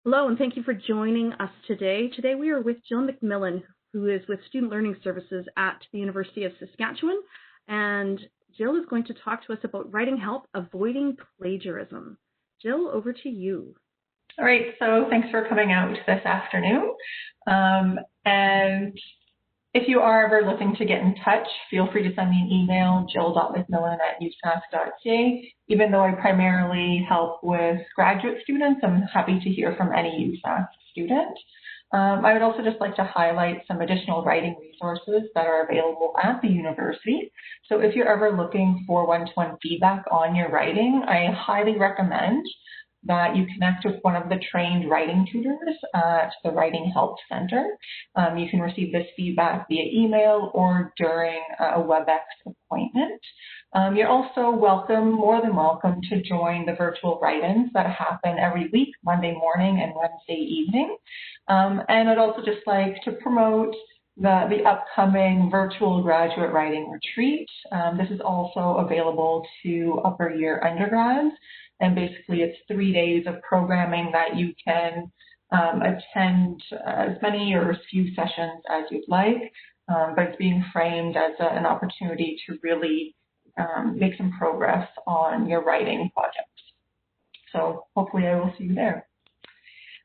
Hello, and thank you for joining us today. Today we are with Jill McMillan, who is with Student Learning Services at the University of Saskatchewan. And Jill is going to talk to us about writing help, avoiding plagiarism. Jill, over to you. All right, so thanks for coming out this afternoon. And if you are ever looking to get in touch, feel free to send me an email, jill.mcmillan@usask.ca. Even though I primarily help with graduate students, I'm happy to hear from any USask student. I would also just like to highlight some additional writing resources that are available at the university. So if you're ever looking for one-to-one feedback on your writing, I highly recommend that you connect with one of the trained writing tutors at the Writing Help Center. You can receive this feedback via email or during a WebEx appointment. You're also more than welcome to join the virtual write-ins that happen every week, Monday morning and Wednesday evening. And I'd also just like to promote the upcoming virtual graduate writing retreat. This is also available to upper year undergrads. And basically, it's 3 days of programming that you can attend as many or as few sessions as you'd like, but it's being framed as an opportunity to really make some progress on your writing projects. So hopefully I will see you there.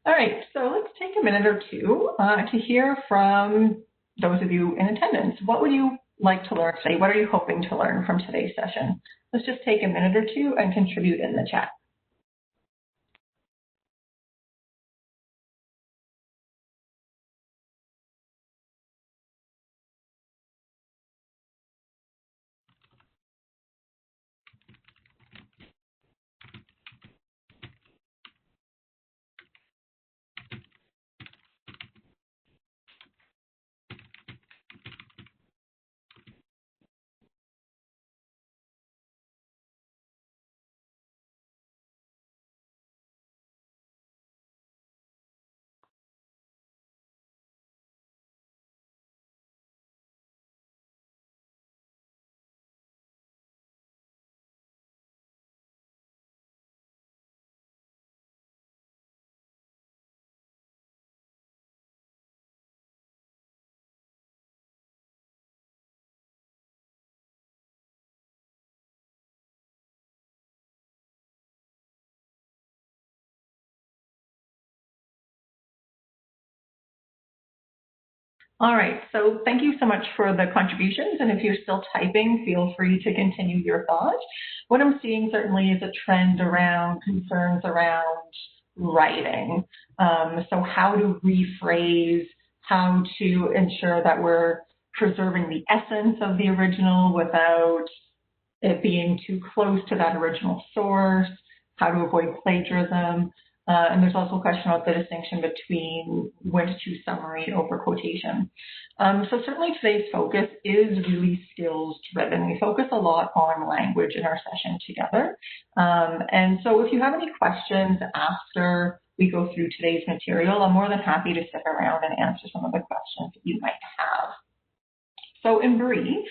All right, so let's take a minute or two to hear from those of you in attendance. What would you like to learn today? What are you hoping to learn from today's session? Let's just take a minute or two and contribute in the chat. All right, so thank you so much for the contributions, and if you're still typing, feel free to continue your thoughts. What I'm seeing certainly is a trend around concerns around writing. So how to rephrase, how to ensure that we're preserving the essence of the original without it being too close to that original source, how to avoid plagiarism. And there's also a question about the distinction between when to choose summary over quotation. So certainly today's focus is really skills driven. We focus a lot on language in our session together. And so if you have any questions after we go through today's material, I'm more than happy to stick around and answer some of the questions that you might have. So in brief,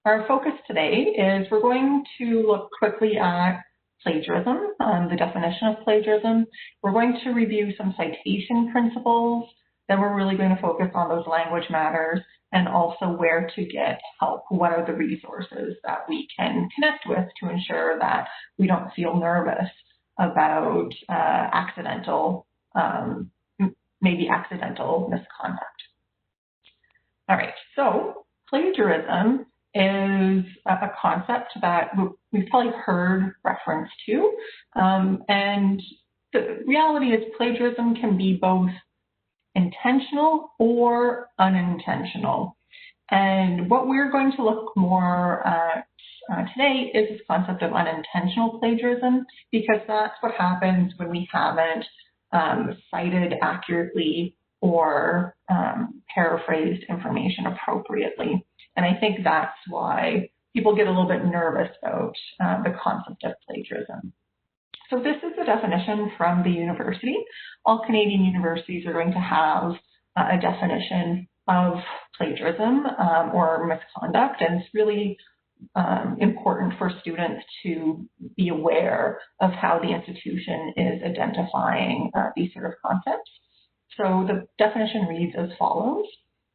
our focus today is we're going to look quickly at plagiarism, the definition of plagiarism. We're going to review some citation principles. Then we're really going to focus on those language matters and also where to get help. What are the resources that we can connect with to ensure that we don't feel nervous about maybe accidental misconduct. All right, so plagiarism is a concept that we've probably heard reference to. And the reality is plagiarism can be both intentional or unintentional. And what we're going to look more at today is this concept of unintentional plagiarism, because that's what happens when we haven't cited accurately or paraphrased information appropriately. And I think that's why people get a little bit nervous about the concept of plagiarism. So this is the definition from the university. All Canadian universities are going to have a definition of plagiarism or misconduct, and it's really important for students to be aware of how the institution is identifying these sort of concepts. So the definition reads as follows: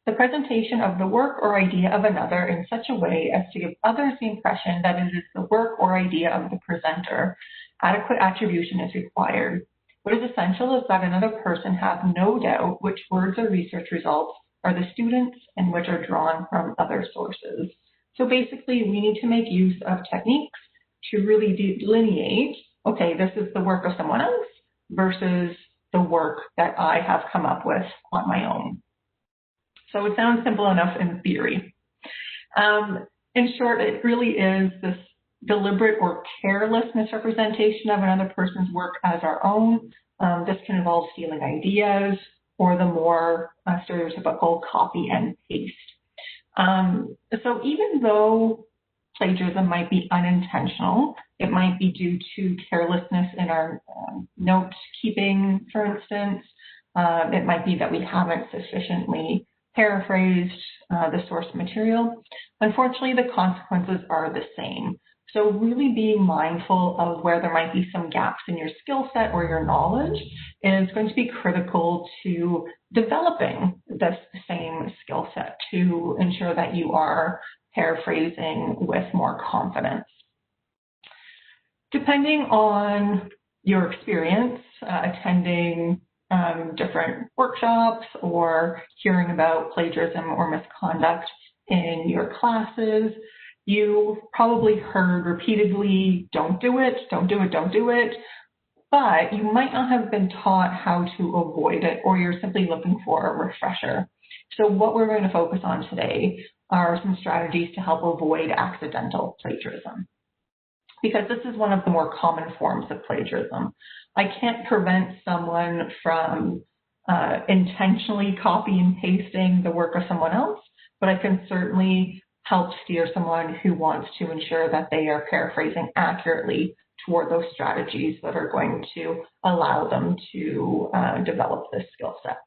the presentation of the work or idea of another in such a way as to give others the impression that it is the work or idea of the presenter. Adequate attribution is required. What is essential is that another person have no doubt which words or research results are the students and which are drawn from other sources. So basically, we need to make use of techniques to really delineate, okay, this is the work of someone else versus the work that I have come up with on my own. So it sounds simple enough in theory. In short, it really is this deliberate or careless misrepresentation of another person's work as our own. This can involve stealing ideas or the more stereotypical copy and paste. So even though plagiarism might be unintentional, it might be due to carelessness in our note keeping, for instance. It might be that we haven't sufficiently paraphrased the source material. Unfortunately, the consequences are the same. So really being mindful of where there might be some gaps in your skill set or your knowledge is going to be critical to developing this same skill set to ensure that you are paraphrasing with more confidence. Depending on your experience attending different workshops or hearing about plagiarism or misconduct in your classes, you probably heard repeatedly, don't do it, don't do it, don't do it, but you might not have been taught how to avoid it, or you're simply looking for a refresher. So what we're going to focus on today are some strategies to help avoid accidental plagiarism, because this is one of the more common forms of plagiarism. I can't prevent someone from intentionally copy and pasting the work of someone else, but I can certainly help steer someone who wants to ensure that they are paraphrasing accurately toward those strategies that are going to allow them to develop this skill set.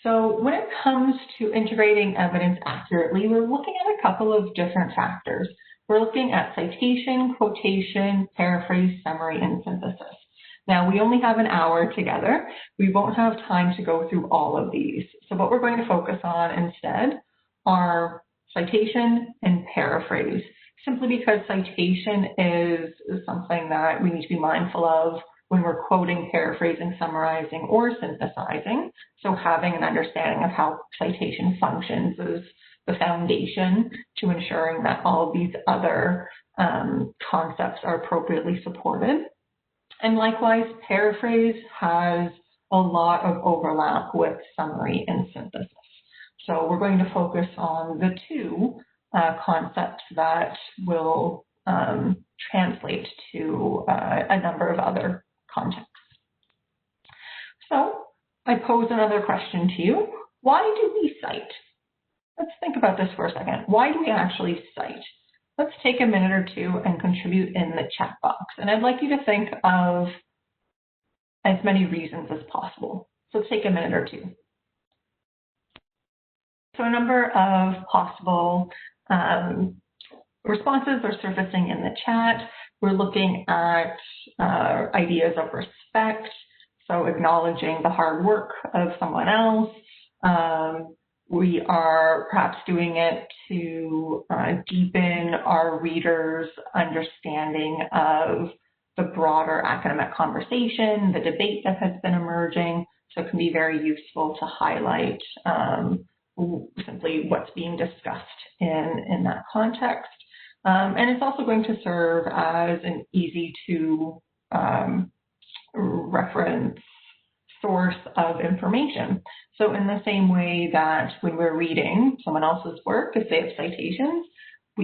So when it comes to integrating evidence accurately, we're looking at a couple of different factors. We're looking at citation, quotation, paraphrase, summary, and synthesis. Now, we only have an hour together. We won't have time to go through all of these. So what we're going to focus on instead are citation and paraphrase, simply because citation is something that we need to be mindful of when we're quoting, paraphrasing, summarizing, or synthesizing. So having an understanding of how citation functions is the foundation to ensuring that all of these other concepts are appropriately supported. And likewise, paraphrase has a lot of overlap with summary and synthesis. So we're going to focus on the two concepts that will translate to a number of other contexts. So I pose another question to you. Why do we cite? Let's think about this for a second. Why do we actually cite? Let's take a minute or two and contribute in the chat box. And I'd like you to think of as many reasons as possible. So let's take a minute or two. So a number of possible responses are surfacing in the chat. We're looking at ideas of respect, so acknowledging the hard work of someone else. We are perhaps doing it to deepen our readers' understanding of the broader academic conversation, the debate that has been emerging. So it can be very useful to highlight simply what's being discussed in that context. And it's also going to serve as an easy to reference source of information. So in the same way that when we're reading someone else's work, if they have citations,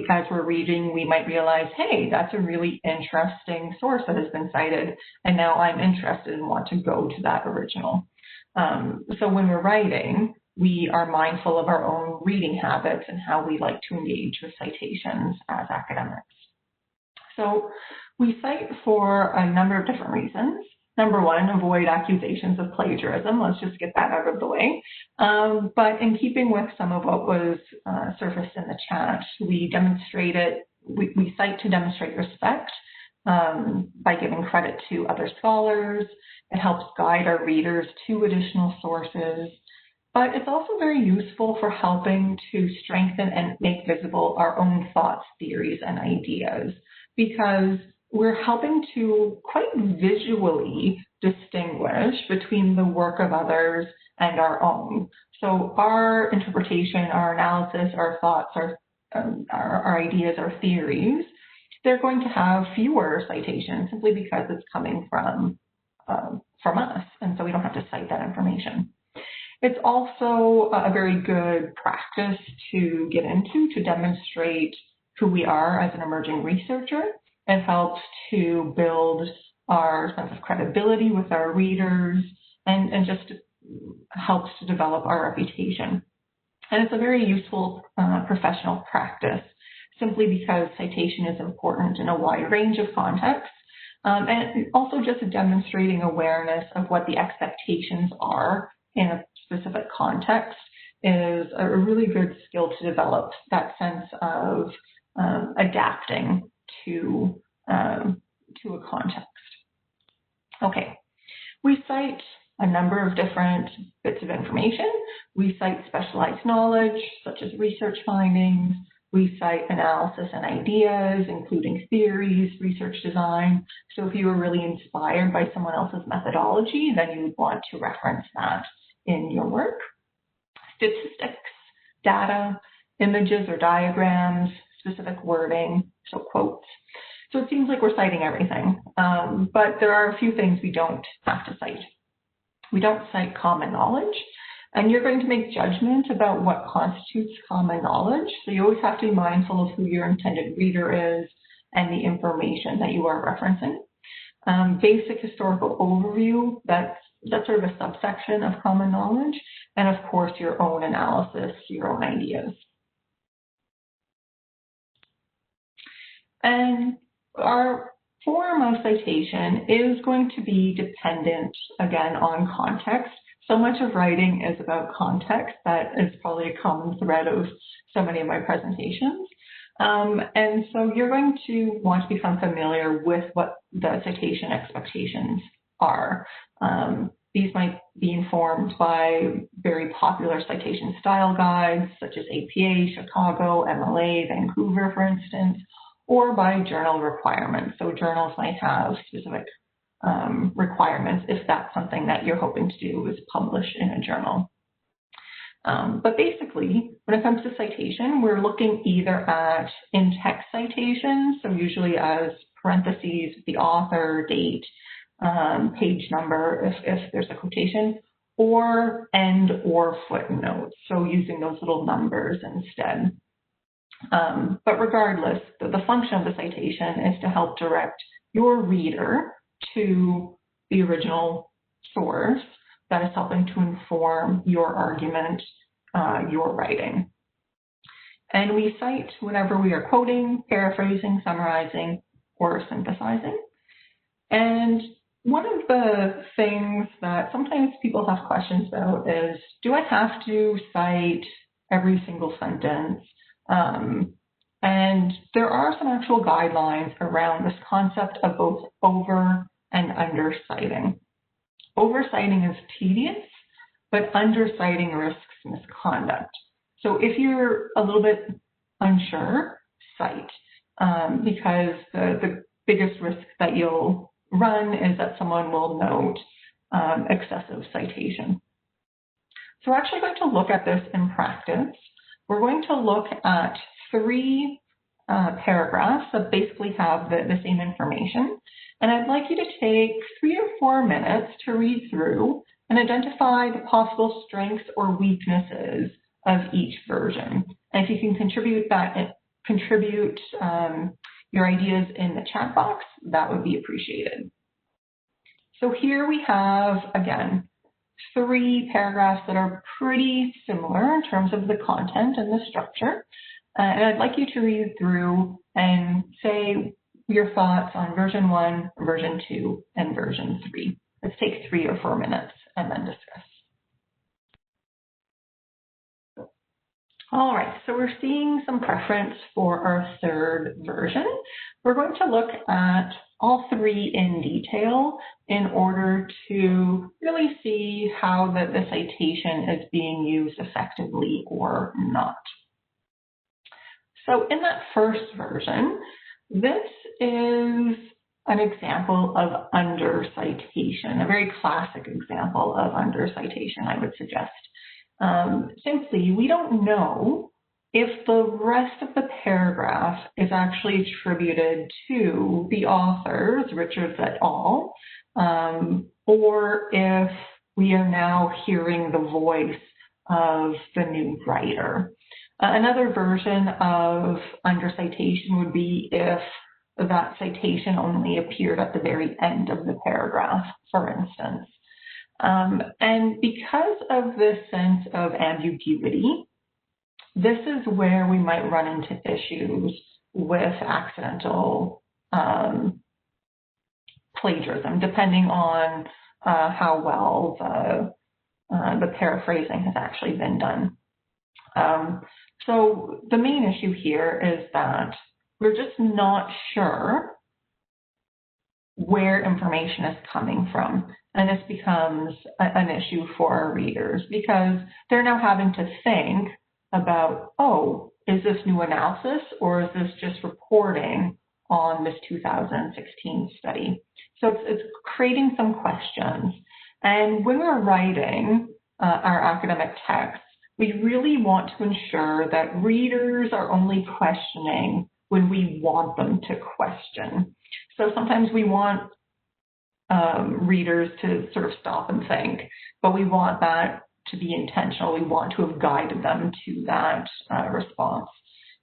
as we're reading, we might realize, hey, that's a really interesting source that has been cited, and now I'm interested and want to go to that original. So when we're writing, we are mindful of our own reading habits and how we like to engage with citations as academics. So we cite for a number of different reasons. Number one, avoid accusations of plagiarism. Let's just get that out of the way. But in keeping with some of what was surfaced in the chat, we cite to demonstrate respect by giving credit to other scholars. It helps guide our readers to additional sources. But it's also very useful for helping to strengthen and make visible our own thoughts, theories, and ideas, because we're helping to quite visually distinguish between the work of others and our own. So our interpretation, our analysis, our thoughts, our ideas, our theories, they're going to have fewer citations simply because it's coming from us, and so we don't have to cite that information. It's also a very good practice to get into to demonstrate who we are as an emerging researcher. It helps to build our sense of credibility with our readers and just helps to develop our reputation. And it's a very useful professional practice simply because citation is important in a wide range of contexts. And also just demonstrating awareness of what the expectations are in a specific context is a really good skill to develop, that sense of adapting to a context. Okay, we cite a number of different bits of information. We cite specialized knowledge, such as research findings. We cite analysis and ideas, including theories, research design. So if you were really inspired by someone else's methodology, then you would want to reference that in your work. Statistics, data, images or diagrams, specific wording, so quotes. So it seems like we're citing everything, but there are a few things we don't have to cite. We don't cite common knowledge, and you're going to make judgment about what constitutes common knowledge. So you always have to be mindful of who your intended reader is and the information that you are referencing. Basic historical overview, that's sort of a subsection of common knowledge, and of course your own analysis, your own ideas. And our form of citation is going to be dependent, again, on context. So much of writing is about context. That is probably a common thread of so many of my presentations. And so you're going to want to become familiar with what the citation expectations are. These might be informed by very popular citation style guides, such as APA, Chicago, MLA, Vancouver, for instance, or by journal requirements. So journals might have specific requirements if that's something that you're hoping to do is publish in a journal. But basically, when it comes to citation, we're looking either at in-text citations, so usually as parentheses, the author, date, page number, if there's a quotation, or end or footnotes, so using those little numbers instead. But regardless, the function of the citation is to help direct your reader to the original source that is helping to inform your argument, your writing. And we cite whenever we are quoting, paraphrasing, summarizing, or synthesizing. And one of the things that sometimes people have questions about is, do I have to cite every single sentence? And there are some actual guidelines around this concept of both over and under citing. Oversighting is tedious, but underciting risks misconduct. So if you're a little bit unsure, cite, because the biggest risk that you'll run is that someone will note excessive citation. So we're actually going to look at this in practice. We're going to look at 3 paragraphs that basically have the same information. And I'd like you to take 3 or 4 minutes to read through and identify the possible strengths or weaknesses of each version. And if you can contribute your ideas in the chat box, that would be appreciated. So here we have, again, 3 paragraphs that are pretty similar in terms of the content and the structure. And I'd like you to read through and say your thoughts on version 1, version 2, and version 3. 4 minutes and then discuss. All right, so we're seeing some preference for our third version. We're going to look at all three in detail in order to really see how the citation is being used effectively or not. So in that first version, this is an example of under citation, a very classic example of under citation, I would suggest. Simply, we don't know if the rest of the paragraph is actually attributed to the authors, Richards et al., or if we are now hearing the voice of the new writer. Another version of under citation would be if that citation only appeared at the very end of the paragraph, for instance. And because of this sense of ambiguity, this is where we might run into issues with accidental plagiarism, depending on how well the paraphrasing has actually been done. So the main issue here is that we're just not sure where information is coming from. And this becomes an issue for our readers because they're now having to think about, oh, is this new analysis or is this just reporting on this 2016 study? So it's creating some questions. And when we're writing our academic texts, we really want to ensure that readers are only questioning when we want them to question. So sometimes we want readers to sort of stop and think, but we want that to be intentional. We want to have guided them to that response.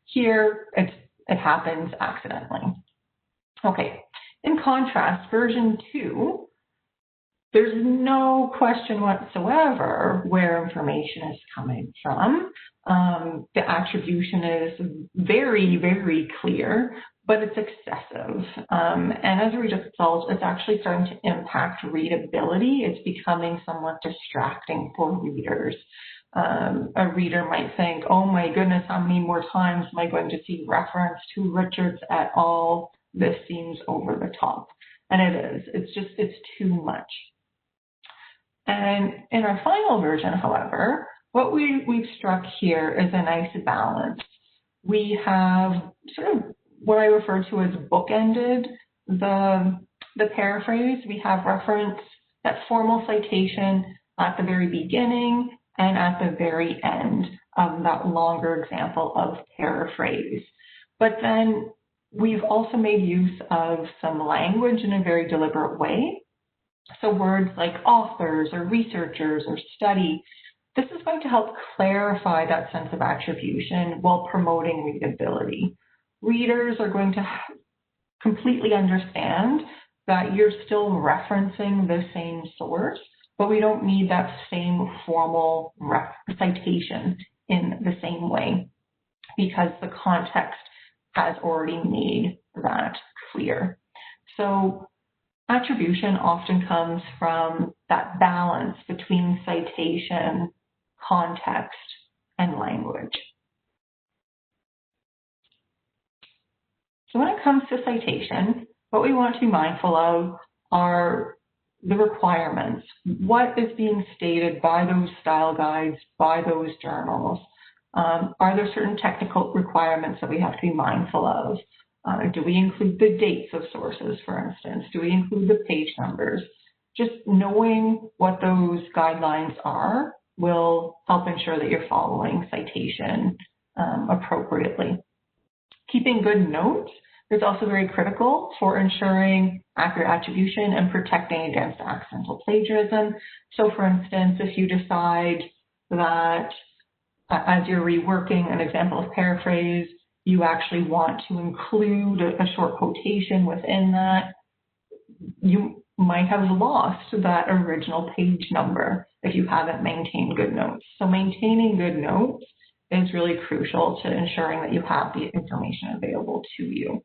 Here, it happens accidentally. Okay, in contrast, version 2, there's no question whatsoever where information is coming from. The attribution is very, very clear, but it's excessive. And as a result, it's actually starting to impact readability. It's becoming somewhat distracting for readers. A reader might think, oh my goodness, how many more times am I going to see reference to Richards et al.? This seems over the top. And it is. It's too much. And in our final version, however, what we've struck here is a nice balance. We have sort of what I refer to as bookended the paraphrase. We have reference, that formal citation at the very beginning and at the very end of that longer example of paraphrase. But then we've also made use of some language in a very deliberate way. So words like authors or researchers or study, this is going to help clarify that sense of attribution while promoting readability. Readers are going to completely understand that you're still referencing the same source, but we don't need that same formal citation in the same way because the context has already made that clear. So attribution often comes from that balance between citation, context, and language. So when it comes to citation, what we want to be mindful of are the requirements. What is being stated by those style guides, by those journals? Are there certain technical requirements that we have to be mindful of? Do we include the dates of sources, for instance? Do we include the page numbers? Just knowing what those guidelines are will help ensure that you're following citation appropriately. Keeping good notes is also very critical for ensuring accurate attribution and protecting against accidental plagiarism. So for instance, if you decide that as you're reworking an example of paraphrase, you actually want to include a short quotation within that, you might have lost that original page number if you haven't maintained good notes. So maintaining good notes is really crucial to ensuring that you have the information available to you.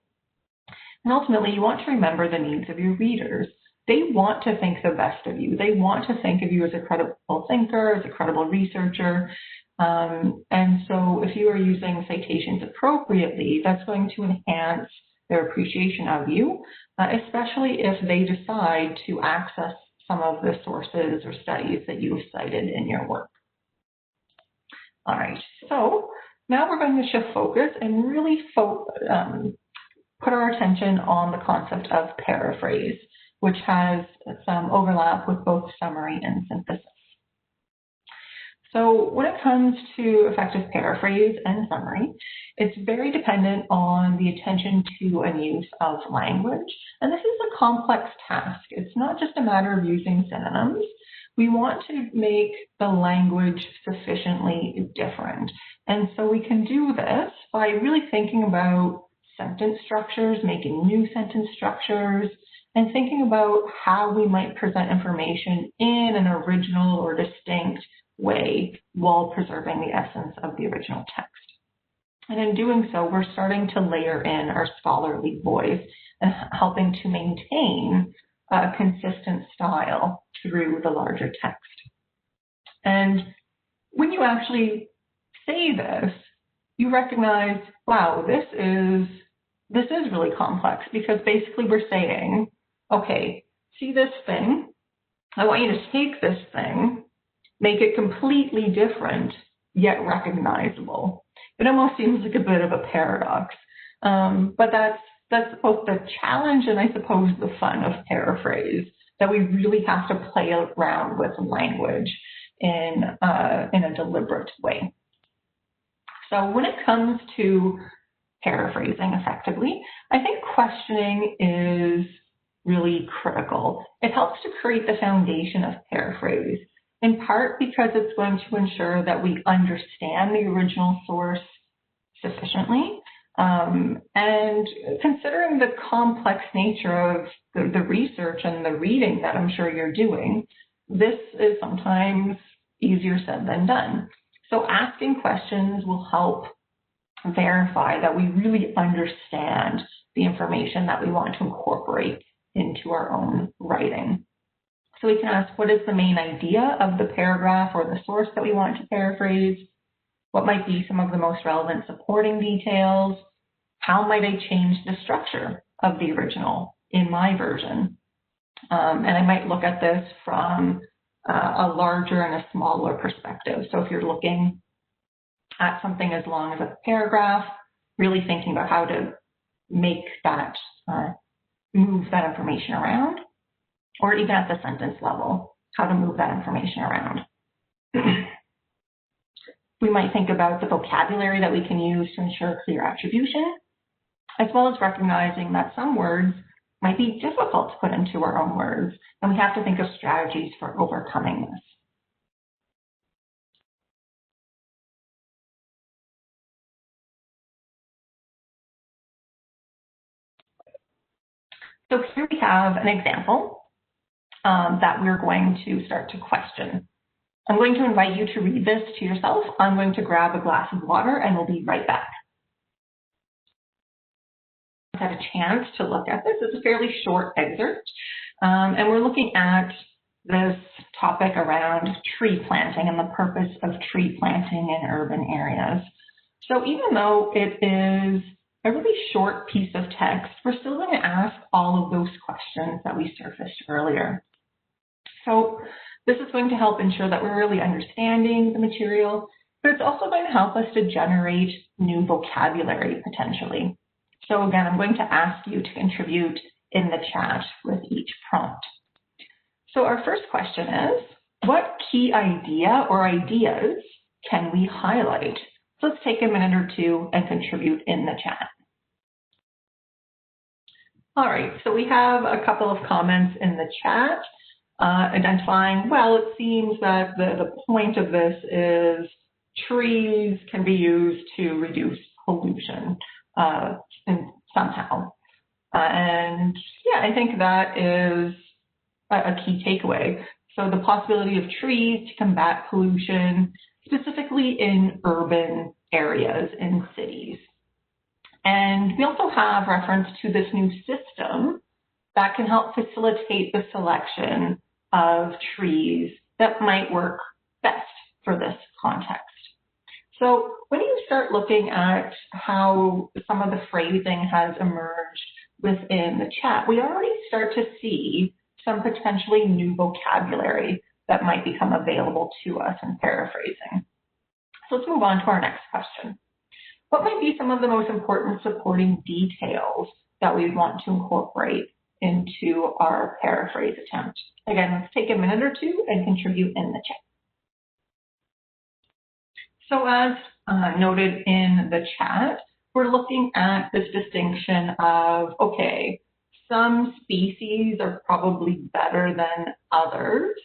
And ultimately, you want to remember the needs of your readers. they want to think the best of you. They want to think of you as a credible thinker, as a credible researcher. And so if you are using citations appropriately, that's going to enhance their appreciation of you, especially if they decide to access some of the sources or studies that you have cited in your work. All right, so now we're going to shift focus and really put our attention on the concept of paraphrase, which has some overlap with both summary and synthesis. So when it comes to effective paraphrase and summary, it's very dependent on the attention to and use of language. And this is a complex task. It's not just a matter of using synonyms. We want to make the language sufficiently different. And so we can do this by really thinking about sentence structures, making new sentence structures, and thinking about how we might present information in an original or distinct way while preserving the essence of the original text. And in doing so, we're starting to layer in our scholarly voice and helping to maintain a consistent style through the larger text. And when you actually say this, you recognize, wow, this is really complex, because basically we're saying, okay, see this thing? I want you to take this thing, make it completely different, yet recognizable. It almost seems like a bit of a paradox, but that's both the challenge and I suppose the fun of paraphrase, that we really have to play around with language in a deliberate way. So when it comes to paraphrasing effectively, I think questioning is really critical. It helps to create the foundation of paraphrase, in part because it's going to ensure that we understand the original source sufficiently. And considering the complex nature of the research and the reading that I'm sure you're doing, this is sometimes easier said than done. So asking questions will help verify that we really understand the information that we want to incorporate into our own writing. So we can ask, what is the main idea of the paragraph or the source that we want to paraphrase? What might be some of the most relevant supporting details? How might I change the structure of the original in my version? And I might look at this from a larger and a smaller perspective. So if you're looking at something as long as a paragraph, really thinking about how to make that, move that information around, or even at the sentence level, how to move that information around. We might think about the vocabulary that we can use to ensure clear attribution, as well as recognizing that some words might be difficult to put into our own words, and we have to think of strategies for overcoming this. So here we have an example that we're going to start to question. I'm going to invite you to read this to yourself. I'm going to grab a glass of water and we'll be right back. I've had a chance to look at this. It's a fairly short excerpt, and we're looking at this topic around tree planting and the purpose of tree planting in urban areas. So even though it is a really short piece of text, we're still going to ask all of those questions that we surfaced earlier. So this is going to help ensure that we're really understanding the material, but it's also going to help us to generate new vocabulary potentially. So again, I'm going to ask you to contribute in the chat with each prompt. So our first question is, what key idea or ideas can we highlight? So let's take a minute or two and contribute in the chat. All right, so we have a couple of comments in the chat identifying, well, it seems that the point of this is trees can be used to reduce pollution somehow. And yeah, I think that is a key takeaway. So the possibility of trees to combat pollution, specifically in urban areas, in cities. And we also have reference to this new system that can help facilitate the selection of trees that might work best for this context. So when you start looking at how some of the phrasing has emerged within the chat, we already start to see some potentially new vocabulary that might become available to us in paraphrasing. So let's move on to our next question. What might be some of the most important supporting details that we want to incorporate into our paraphrase attempt? Again, let's take a minute or two and contribute in the chat. So as noted in the chat, we're looking at this distinction of, okay, some species are probably better than others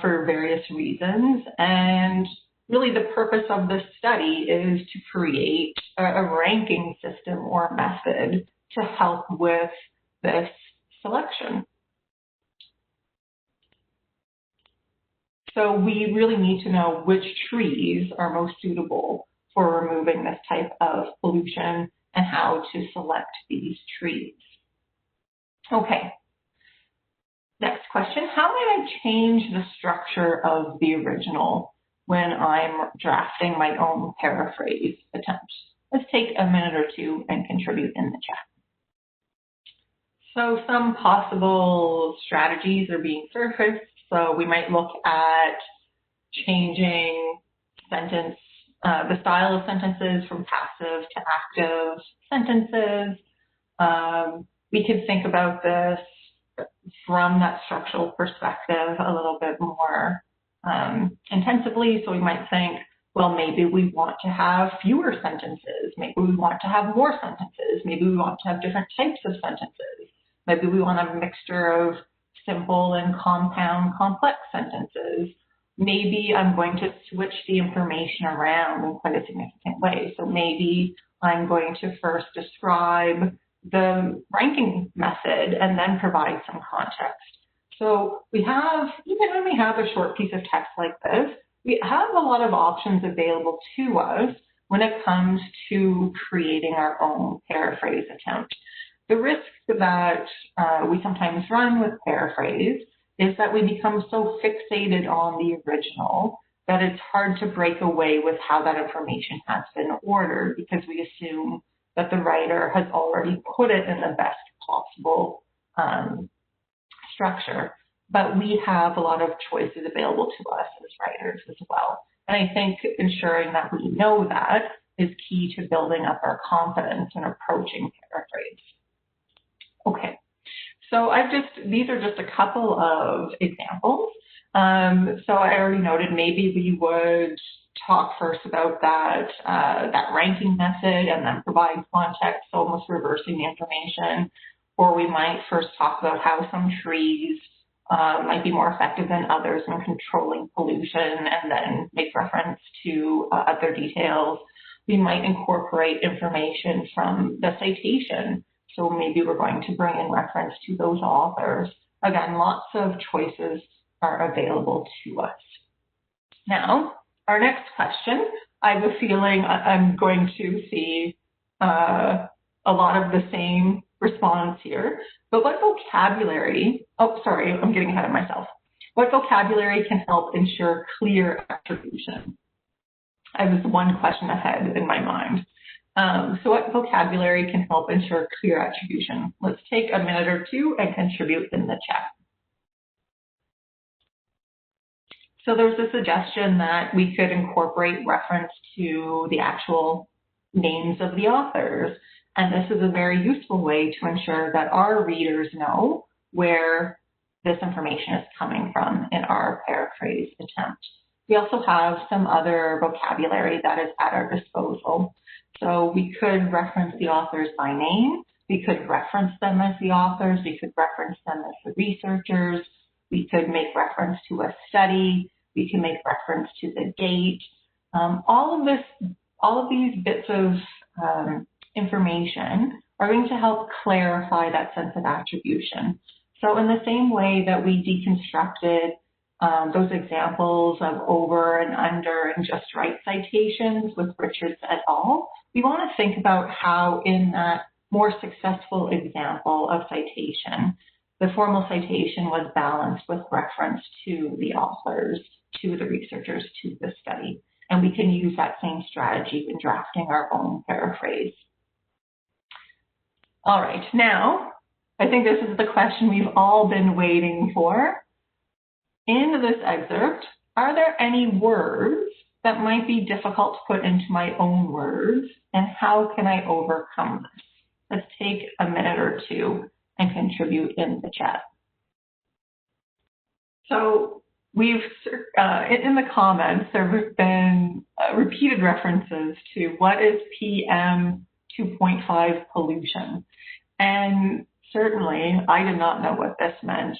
for various reasons. And really the purpose of this study is to create a ranking system or method to help with this selection. So we really need to know which trees are most suitable for removing this type of pollution and how to select these trees. Okay, next question. How might I change the structure of the original when I'm drafting my own paraphrase attempt? Let's take a minute or two and contribute in the chat. So some possible strategies are being surfaced. So we might look at changing the style of sentences from passive to active sentences. We could think about this from that structural perspective a little bit more intensively. So we might think, well, maybe we want to have fewer sentences. Maybe we want to have more sentences. Maybe we want to have different types of sentences. Maybe we want a mixture of simple and compound complex sentences. Maybe I'm going to switch the information around in quite a significant way. So maybe I'm going to first describe the ranking method and then provide some context. So we have, even when we have a short piece of text like this, we have a lot of options available to us when it comes to creating our own paraphrase attempt. The risk that we sometimes run with paraphrase is that we become so fixated on the original that it's hard to break away with how that information has been ordered, because we assume that the writer has already put it in the best possible structure. But we have a lot of choices available to us as writers as well. And I think ensuring that we know that is key to building up our confidence in approaching paraphrase. Okay, so these are just a couple of examples. So I already noted maybe we would talk first about that ranking method and then provide context, so almost reversing the information. Or we might first talk about how some trees might be more effective than others in controlling pollution, and then make reference to other details. We might incorporate information from the citation. So maybe we're going to bring in reference to those authors. Again, lots of choices are available to us. Now, our next question, I have a feeling I'm going to see a lot of the same response here. But what vocabulary, oh, sorry, I'm getting ahead of myself. What vocabulary can help ensure clear attribution? I was one question ahead in my mind. So what vocabulary can help ensure clear attribution? Let's take a minute or two and contribute in the chat. So there's a suggestion that we could incorporate reference to the actual names of the authors. And this is a very useful way to ensure that our readers know where this information is coming from in our paraphrase attempt. We also have some other vocabulary that is at our disposal. So we could reference the authors by name. We could reference them as the authors. We could reference them as the researchers. We could make reference to a study. We can make reference to the date. All of these bits of information are going to help clarify that sense of attribution. So in the same way that we deconstructed those examples of over and under and just right citations with Richards et al., we want to think about how in that more successful example of citation. The formal citation was balanced with reference to the authors, to the researchers, to the study. And we can use that same strategy when drafting our own paraphrase. All right, now, I think this is the question we've all been waiting for. In this excerpt, are there any words that might be difficult to put into my own words, and how can I overcome this? Let's take a minute or two and contribute in the chat. So we've, in the comments, there have been repeated references to what is PM 2.5 pollution. And certainly I did not know what this meant.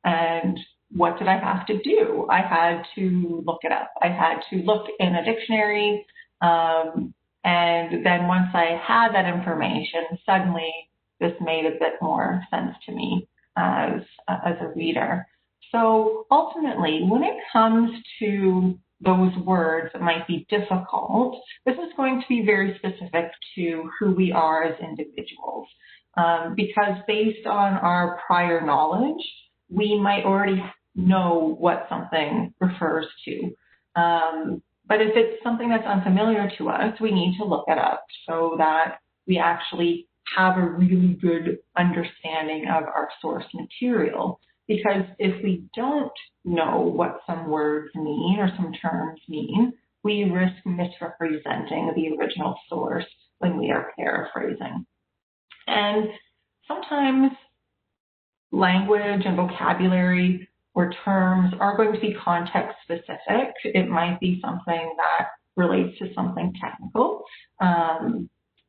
And what did I have to do? I had to look it up. I had to look in a dictionary. And then once I had that information, suddenly this made a bit more sense to me as a reader. So ultimately, when it comes to those words that might be difficult, this is going to be very specific to who we are as individuals. Because based on our prior knowledge, we might already know what something refers to. But if it's something that's unfamiliar to us, we need to look it up so that we actually have a really good understanding of our source material. Because if we don't know what some words mean or some terms mean, we risk misrepresenting the original source when we are paraphrasing. And sometimes language and vocabulary or terms are going to be context specific. It might be something that relates to something technical,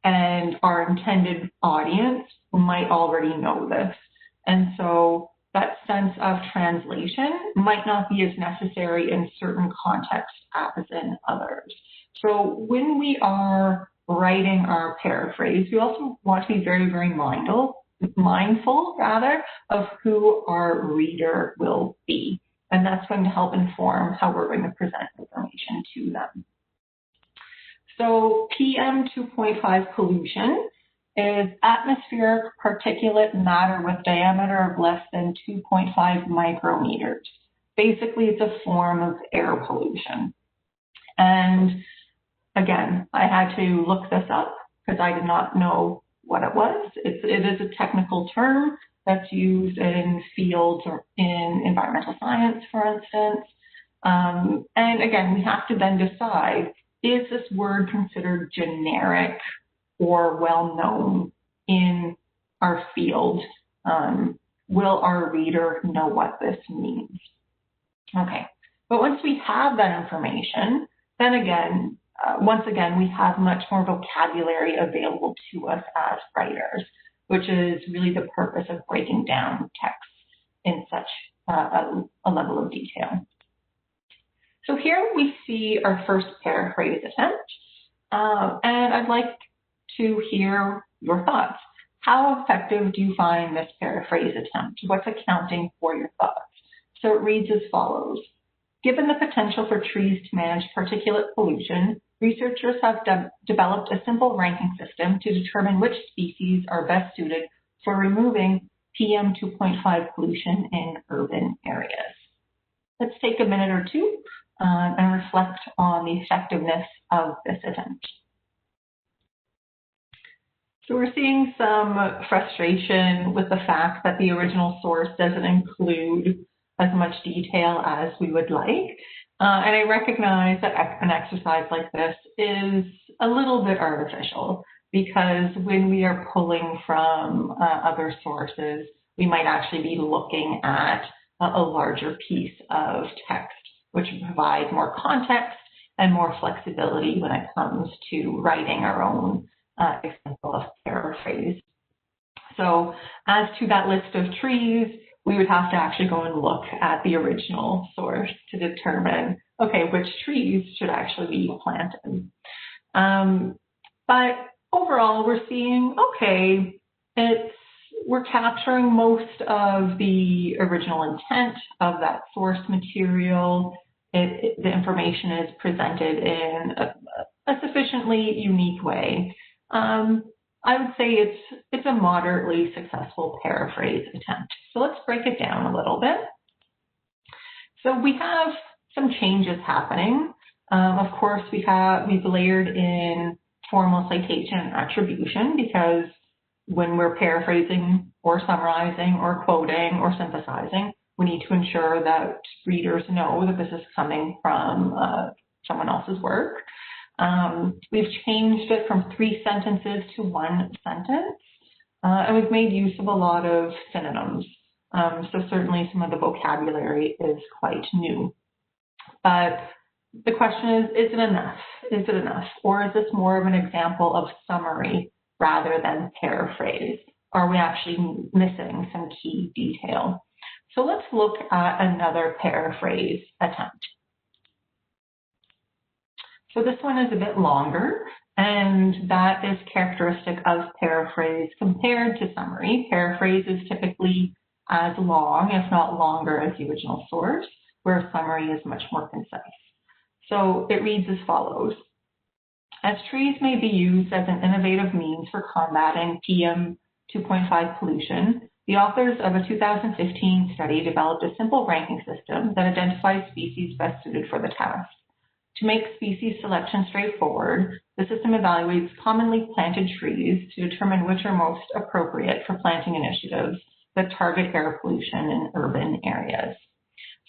and our intended audience might already know this. And so that sense of translation might not be as necessary in certain contexts as in others. So when we are writing our paraphrase, we also want to be very, very mindful of who our reader will be. And that's going to help inform how we're going to present information to them. So PM 2.5 pollution is atmospheric particulate matter with diameter of less than 2.5 micrometers. Basically, it's a form of air pollution. And again, I had to look this up because I did not know what it was. It is a technical term that's used in fields or in environmental science, for instance. And again, we have to then decide, is this word considered generic or well-known in our field? Will our reader know what this means? Okay, but once we have that information, then again, once again, we have much more vocabulary available to us as writers, which is really the purpose of breaking down text in such a level of detail. So here we see our first paraphrase attempt, and I'd like to hear your thoughts. How effective do you find this paraphrase attempt? What's accounting for your thoughts? So it reads as follows. Given the potential for trees to manage particulate pollution, researchers have developed a simple ranking system to determine which species are best suited for removing PM 2.5 pollution in urban areas. Let's take a minute or two and reflect on the effectiveness of this attempt. So we're seeing some frustration with the fact that the original source doesn't include as much detail as we would like. And I recognize that an exercise like this is a little bit artificial because when we are pulling from other sources, we might actually be looking at a larger piece of text, which provides more context and more flexibility when it comes to writing our own example of paraphrase. So as to that list of trees, we would have to actually go and look at the original source to determine, okay, which trees should actually be planted. But overall, we're seeing, okay, we're capturing most of the original intent of that source material. The information is presented in a sufficiently unique way. I would say it's a moderately successful paraphrase attempt. So let's break it down a little bit. So we have some changes happening. Of course, we've layered in formal citation and attribution, because when we're paraphrasing or summarizing or quoting or synthesizing, we need to ensure that readers know that this is coming from someone else's work. We've changed it from 3 sentences to 1 sentence, and we've made use of a lot of synonyms. So certainly some of the vocabulary is quite new. But the question is it enough? Is it enough? Or is this more of an example of summary rather than paraphrase? Are we actually missing some key detail? So let's look at another paraphrase attempt. So this one is a bit longer, and that is characteristic of paraphrase compared to summary. Paraphrase is typically as long, if not longer, as the original source, where summary is much more concise. So it reads as follows. As trees may be used as an innovative means for combating PM 2.5 pollution, the authors of a 2015 study developed a simple ranking system that identifies species best suited for the task. To make species selection straightforward, the system evaluates commonly planted trees to determine which are most appropriate for planting initiatives that target air pollution in urban areas.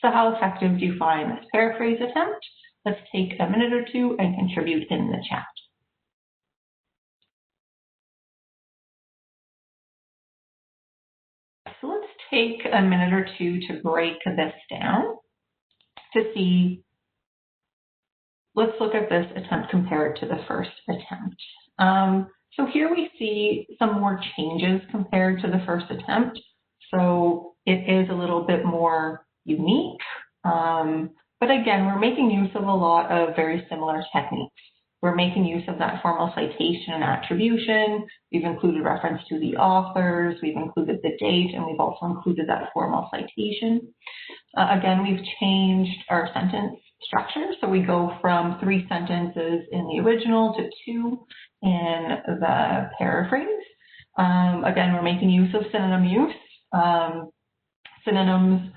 So how effective do you find this paraphrase attempt? Let's take a minute or two and contribute in the chat. So let's take a minute or two to break this down to see. Let's look at this attempt compared to the first attempt. So here we see some more changes compared to the first attempt. So it is a little bit more unique. But again, we're making use of a lot of very similar techniques. We're making use of that formal citation and attribution. We've included reference to the authors. We've included the date, and we've also included that formal citation. Again, we've changed our sentence structure. So we go from 3 sentences in the original to 2 in the paraphrase. Again, we're making use of synonym use. Synonyms,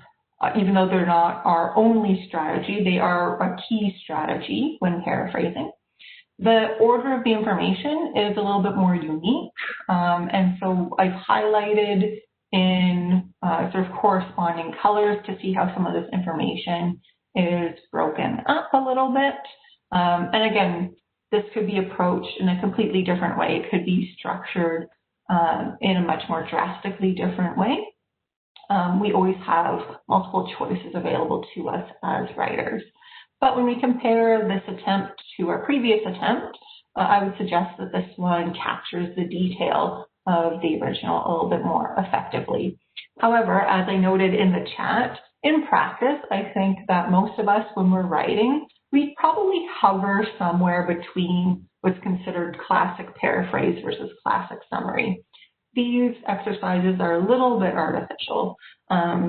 even though they're not our only strategy, they are a key strategy when paraphrasing. The order of the information is a little bit more unique, and so I've highlighted in sort of corresponding colors to see how some of this information is broken up a little bit. And again, this could be approached in a completely different way. It could be structured in a much more drastically different way. We always have multiple choices available to us as writers. But when we compare this attempt to our previous attempt, I would suggest that this one captures the detail of the original a little bit more effectively. However, as I noted in the chat, in practice, I think that most of us, when we're writing, we probably hover somewhere between what's considered classic paraphrase versus classic summary. These exercises are a little bit artificial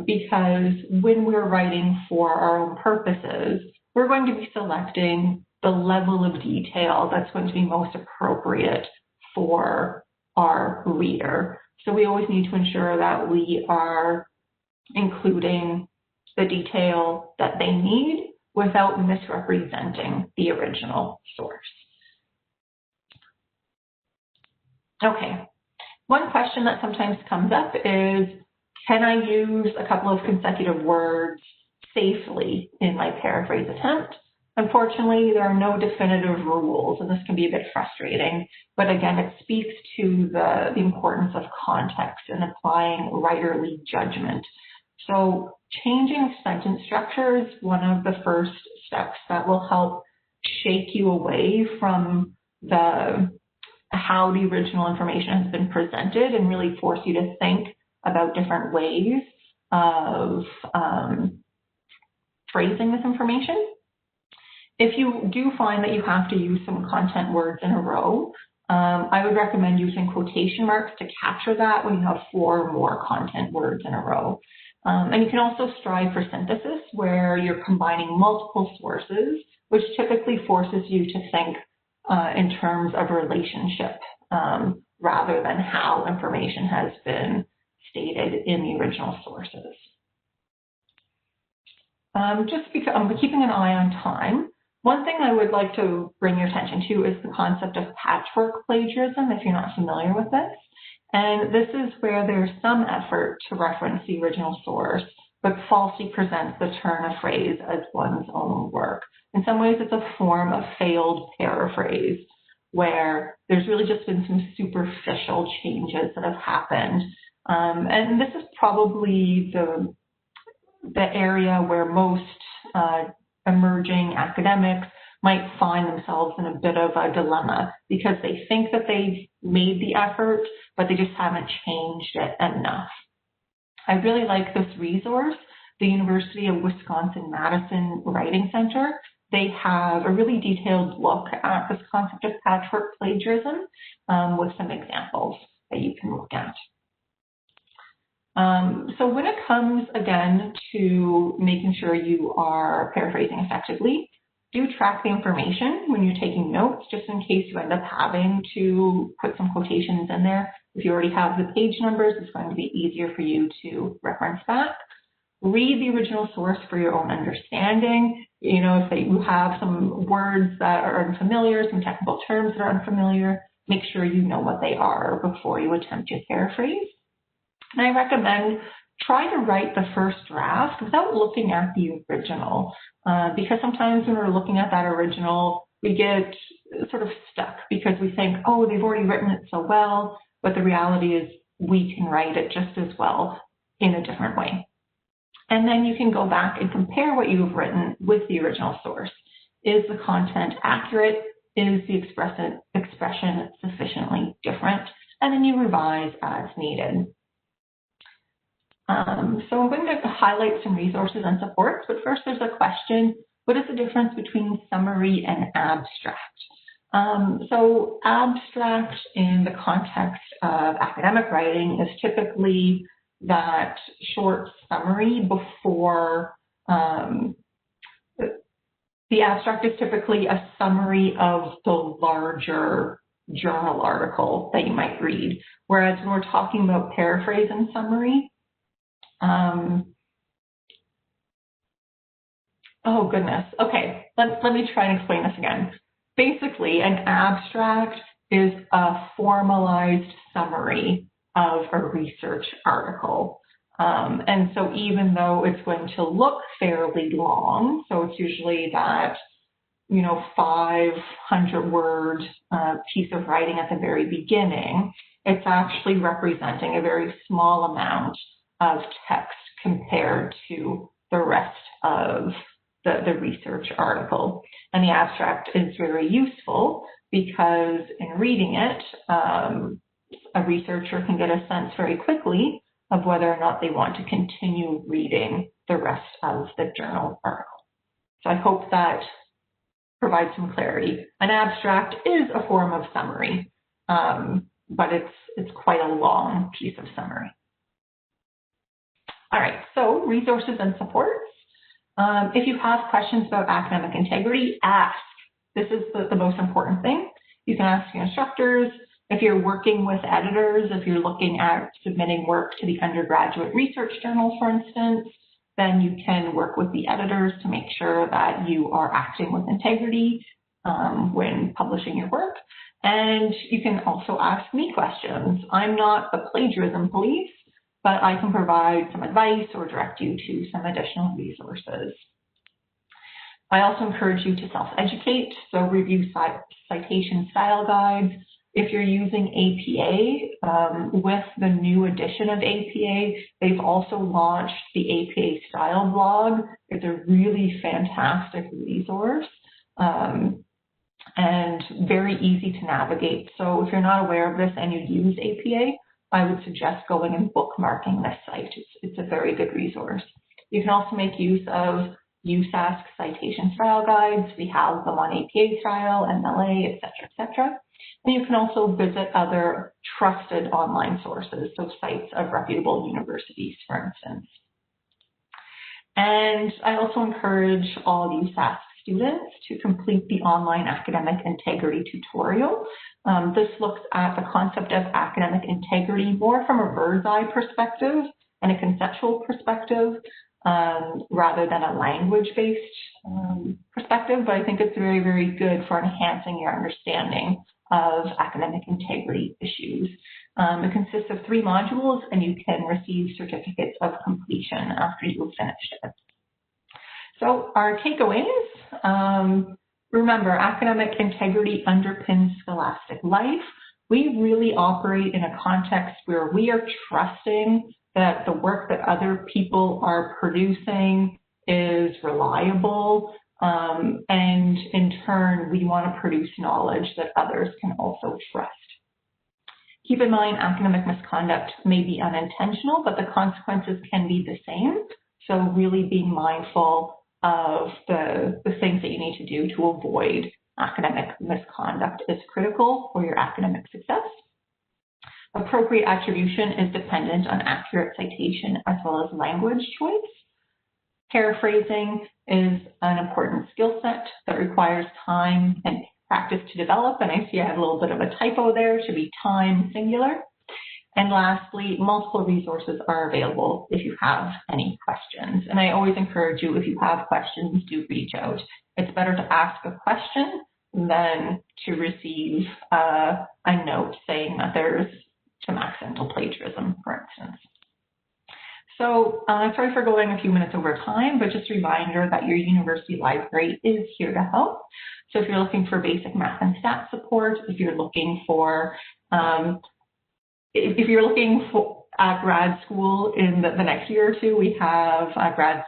because when we're writing for our own purposes, we're going to be selecting the level of detail that's going to be most appropriate for our reader. So we always need to ensure that we are including the detail that they need without misrepresenting the original source. Okay, one question that sometimes comes up is, can I use a couple of consecutive words safely in my paraphrase attempt? Unfortunately, there are no definitive rules, and this can be a bit frustrating. But again, it speaks to the importance of context and applying writerly judgment. So changing sentence structure is one of the first steps that will help shake you away from how the original information has been presented and really force you to think about different ways of phrasing this information. If you do find that you have to use some content words in a row, I would recommend using quotation marks to capture that when you have 4 or more content words in a row. And you can also strive for synthesis, where you're combining multiple sources, which typically forces you to think in terms of relationship rather than how information has been stated in the original sources. Just because I'm keeping an eye on time, one thing I would like to bring your attention to is the concept of patchwork plagiarism, if you're not familiar with this. And this is where there's some effort to reference the original source, but falsely presents the turn of phrase as one's own work. In some ways, it's a form of failed paraphrase, where there's really just been some superficial changes that have happened. And this is probably the area where most emerging academics might find themselves in a bit of a dilemma because they think that they've made the effort, but they just haven't changed it enough. I really like this resource, the University of Wisconsin-Madison Writing Center. They have a really detailed look at this concept of patchwork plagiarism with some examples that you can look at. So when it comes, again, to making sure you are paraphrasing effectively, do track the information when you're taking notes, just in case you end up having to put some quotations in there. If you already have the page numbers, it's going to be easier for you to reference back. Read the original source for your own understanding. You know, if you have some words that are unfamiliar, some technical terms that are unfamiliar, make sure you know what they are before you attempt to paraphrase. And I recommend try to write the first draft without looking at the original, because sometimes when we're looking at that original, we get sort of stuck because we think, oh, they've already written it so well, but the reality is we can write it just as well in a different way. And then you can go back and compare what you've written with the original source. Is the content accurate? Is the expression sufficiently different? And then you revise as needed. So I'm going to highlight some resources and supports, but first there's a question: what is the difference between summary and abstract? So abstract in the context of academic writing is typically that short summary before, the abstract is typically a summary of the larger journal article that you might read. Whereas when we're talking about paraphrase and summary, oh goodness, okay, let me try and explain this again. Basically, an abstract is a formalized summary of a research article. And so even though it's going to look fairly long, so it's usually that, 500-word piece of writing at the very beginning, it's actually representing a very small amount of text compared to the rest of the research article. And the abstract is very useful because in reading it, a researcher can get a sense very quickly of whether or not they want to continue reading the rest of the journal article. So I hope that provides some clarity. An abstract is a form of summary, but it's quite a long piece of summary. All right, so resources and supports. If you have questions about academic integrity, ask. This is the most important thing. You can ask your instructors. If you're working with editors, if you're looking at submitting work to the undergraduate research journal, for instance, then you can work with the editors to make sure that you are acting with integrity when publishing your work. And you can also ask me questions. I'm not the plagiarism police, but I can provide some advice or direct you to some additional resources. I also encourage you to self-educate, so review citation style guides. If you're using APA, with the new edition of APA, they've also launched the APA style blog. It's a really fantastic resource and very easy to navigate. So if you're not aware of this and you use APA, I would suggest going and bookmarking this site. It's a very good resource. You can also make use of USask citation style guides. We have them on APA style, MLA, etc. And you can also visit other trusted online sources, so sites of reputable universities, for instance. And I also encourage all USask students to complete the online academic integrity tutorial. This looks at the concept of academic integrity more from a bird's eye perspective and a conceptual perspective rather than a language-based perspective, but I think it's very, very good for enhancing your understanding of academic integrity issues. It consists of 3 modules, and you can receive certificates of completion after you've finished it. So our takeaways, remember, academic integrity underpins scholastic life. We really operate in a context where we are trusting that the work that other people are producing is reliable, and in turn, we want to produce knowledge that others can also trust. Keep in mind, academic misconduct may be unintentional, but the consequences can be the same. So really being mindful of the things that you need to do to avoid academic misconduct is critical for your academic success. Appropriate attribution is dependent on accurate citation as well as language choice. Paraphrasing is an important skill set that requires time and practice to develop, and I see I have a little bit of a typo there. It should be time singular. And lastly, multiple resources are available if you have any questions. And I always encourage you, if you have questions, do reach out. It's better to ask a question than to receive a note saying that there's some accidental plagiarism, for instance. So sorry for going a few minutes over time, but just a reminder that your university library is here to help. So if you're looking for basic math and stats support, if you're looking for at grad school in the next year or two, we have grad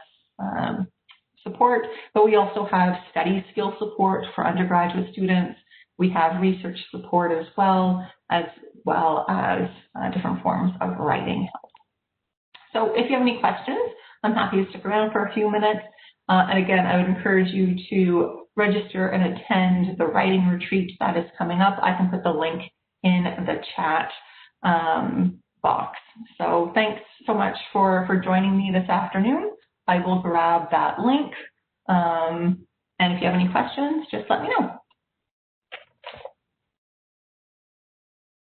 support, but we also have study skill support for undergraduate students. We have research support as well as different forms of writing help. So if you have any questions, I'm happy to stick around for a few minutes. And again, I would encourage you to register and attend the writing retreat that is coming up. I can put the link in the chat box. So thanks so much for joining me this afternoon. I will grab that link. And if you have any questions, just let me know.